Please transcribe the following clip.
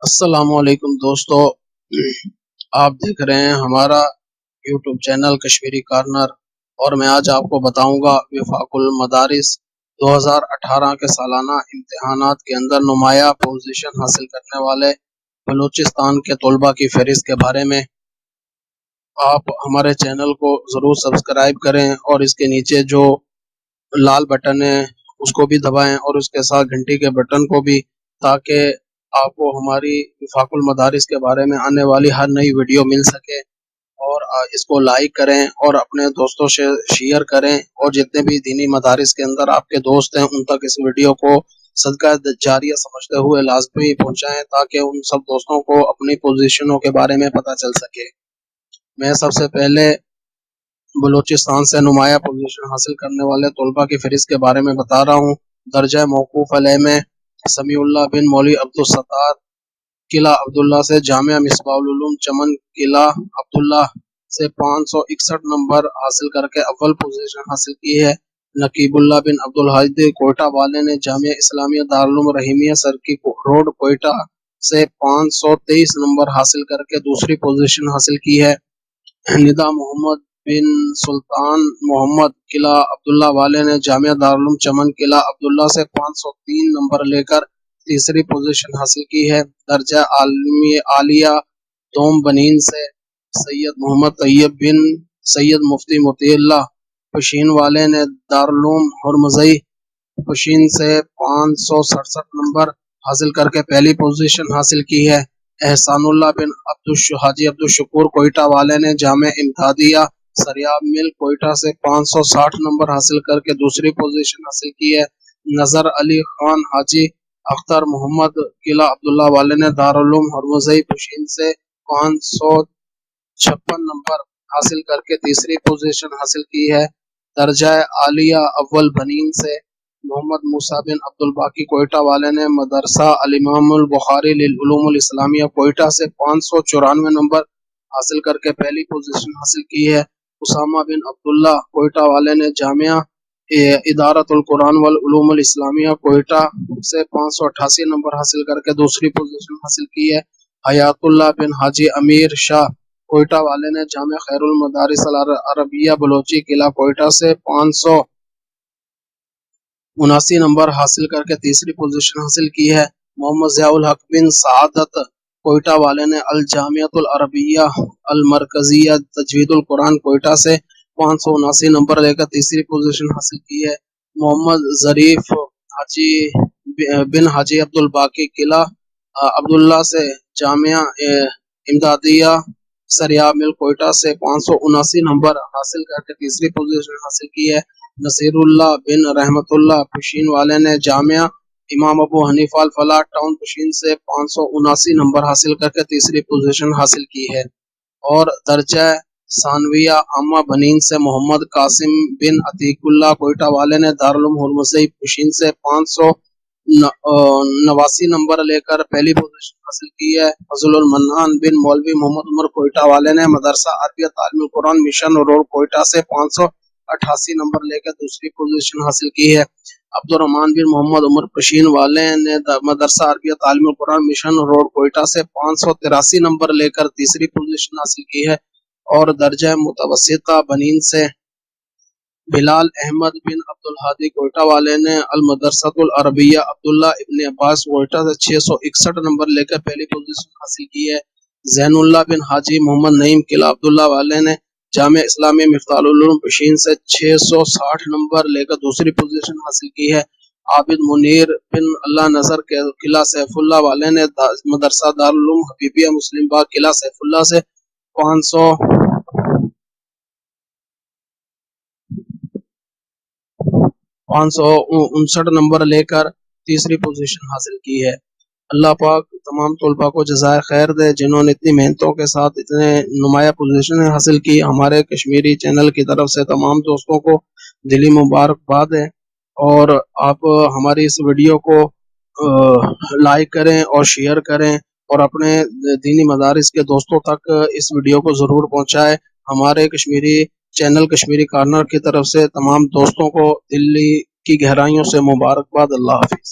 السلام علیکم دوستو، آپ دیکھ رہے ہیں ہمارا یوٹیوب چینل کشمیری کارنر، اور میں آج آپ کو بتاؤں گا وفاق المدارس 2018 کے سالانہ امتحانات کے اندر نمایاں پوزیشن حاصل کرنے والے بلوچستان کے طلباء کی فہرست کے بارے میں۔ آپ ہمارے چینل کو ضرور سبسکرائب کریں اور اس کے نیچے جو لال بٹن ہے اس کو بھی دبائیں اور اس کے ساتھ گھنٹی کے بٹن کو بھی، تاکہ آپ کو ہماری وفاق المدارس کے بارے میں آنے والی ہر نئی ویڈیو مل سکے۔ اور اس کو لائک کریں اور اپنے دوستوں سے شیئر کریں، اور جتنے بھی دینی مدارس کے اندر آپ کے دوست ہیں ان تک اس ویڈیو کو صدقہ جاریہ سمجھتے ہوئے لازمی پہنچائیں، تاکہ ان سب دوستوں کو اپنی پوزیشنوں کے بارے میں پتہ چل سکے۔ میں سب سے پہلے بلوچستان سے نمایاں پوزیشن حاصل کرنے والے طلباء کی فہرست کے بارے میں بتا رہا ہوں۔ درجہ موقوف علیہ میں سمیع اللہ بن مولوی عبدالستار قلعہ عبداللہ سے جامعہ مصباح العلوم چمن قلعہ عبداللہ سے 561 نمبر حاصل کر کے اول پوزیشن حاصل کی ہے۔ نقیب اللہ بن عبدالحادی کوئٹہ والے نے جامعہ اسلامیہ دارالعلوم رحیمیہ سرکی روڈ کوئٹہ سے 523 نمبر حاصل کر کے دوسری پوزیشن حاصل کی ہے۔ ندا محمد بن سلطان محمد قلعہ عبداللہ والے نے جامعہ دارالعلوم چمن قلعہ عبداللہ سے 503 نمبر لے کر تیسری پوزیشن حاصل کی ہے۔ درجہ عالیہ دوم بنین سے سید محمد طیب بن سید مفتی مطیع اللہ پشین والے نے دارالعلوم ہرمزئی پشین سے 567 نمبر حاصل کر کے پہلی پوزیشن حاصل کی ہے۔ احسان اللہ بن حاجی عبدالشکور کوئٹہ والے نے جامعہ امدادیہ سریاب مل کوئٹہ سے 560 نمبر حاصل کر کے دوسری پوزیشن حاصل کی ہے۔ نظر علی خان حاجی اختر محمد قلعہ عبداللہ والے نے دارالعلوم ہرمزئی پشین سے 556 نمبر حاصل کر کے تیسری پوزیشن حاصل کی ہے۔ درجہ عالیہ اول بنین سے محمد موسیٰ بن عبدالباقی کوئٹہ والے نے مدرسہ الامام البخاری للعلوم الاسلامیہ کوئٹہ سے 594 نمبر حاصل کر کے پہلی پوزیشن حاصل کی ہے۔ اسامہ بن عبداللہ کوئٹہ والے نے جامعہ ادارۃ القرآن والعلوم الاسلامیہ کوئٹہ سے 588 نمبر حاصل کر کے دوسری پوزیشن حاصل کی ہے۔ حیات اللہ بن حاجی امیر شاہ کوئٹہ والے نے جامعہ خیر المدارس العربیہ بلوچی قلعہ کوئٹہ سے 579 نمبر حاصل کر کے تیسری پوزیشن حاصل کی ہے۔ محمد ضیاء الحق بن سعادت کوئٹہ والے نے الجامعۃ العربیہ المرکزیہ تجوید القرآن کوئٹہ سے 579 نمبر لے کر تیسری پوزیشن حاصل کی ہے۔ محمد ظریف بن حاجی عبدالباقی قلعہ عبداللہ سے جامعہ امدادیہ سریاب مل کوئٹہ سے 579 نمبر حاصل کر کے تیسری پوزیشن حاصل کی ہے۔ نصیر اللہ بن رحمت اللہ پشین والے نے جامعہ امام ابو حنیفہ الفلاح ٹاؤن پشین سے 579 نمبر حاصل کر کے تیسری پوزیشن حاصل کی ہے۔ اور درجہ ثانویہ عامہ بنین سے محمد قاسم بن عتیق اللہ کوئٹہ والے نے دارالعلوم ہرمزئی پشین سے 589 نمبر لے کر پہلی پوزیشن حاصل کی ہے۔ فضل المنان بن مولوی محمد عمر کوئٹہ والے نے مدرسہ عربیہ تعلیم القرآن مشن روڈ کوئٹہ سے 588 نمبر لے کر دوسری پوزیشن حاصل کی ہے۔ عبدالرحمن بن محمد عمر پشین والے نے مدرسہ عربیہ تعلیم القرآن مشن روڈ کوئٹہ سے 583 نمبر لے کر تیسری پوزیشن حاصل کی ہے۔ اور درجہ متوسطہ بنین سے بلال احمد بن عبدالحادی کوئٹہ والے نے المدرسۃ العربیہ عبداللہ ابن عباس کوئٹہ سے 661 نمبر لے کر پہلی پوزیشن حاصل کی ہے۔ زین اللہ بن حاجی محمد نعیم قلعہ عبداللہ والے نے جامعہ اسلامی مفتاح العلوم پشین سے 660 نمبر لے کر دوسری پوزیشن حاصل کی ہے۔ عابد منیر بن اللہ نظر قلعہ سیف اللہ والے نے مدرسہ دارالعلوم حبیبیہ مسلم باغ قلعہ سیف اللہ سے 559 نمبر لے کر تیسری پوزیشن حاصل کی ہے۔ اللہ پاک تمام طلباء کو جزائے خیر دے جنہوں نے اتنی محنتوں کے ساتھ اتنے نمایاں پوزیشن حاصل کی۔ ہمارے کشمیری چینل کی طرف سے تمام دوستوں کو دلی مبارکباد ہے، اور آپ ہماری اس ویڈیو کو لائک کریں اور شیئر کریں اور اپنے دینی مدارس کے دوستوں تک اس ویڈیو کو ضرور پہنچائیں۔ ہمارے کشمیری چینل کشمیری کارنر کی طرف سے تمام دوستوں کو دلی کی گہرائیوں سے مبارکباد۔ اللہ حافظ۔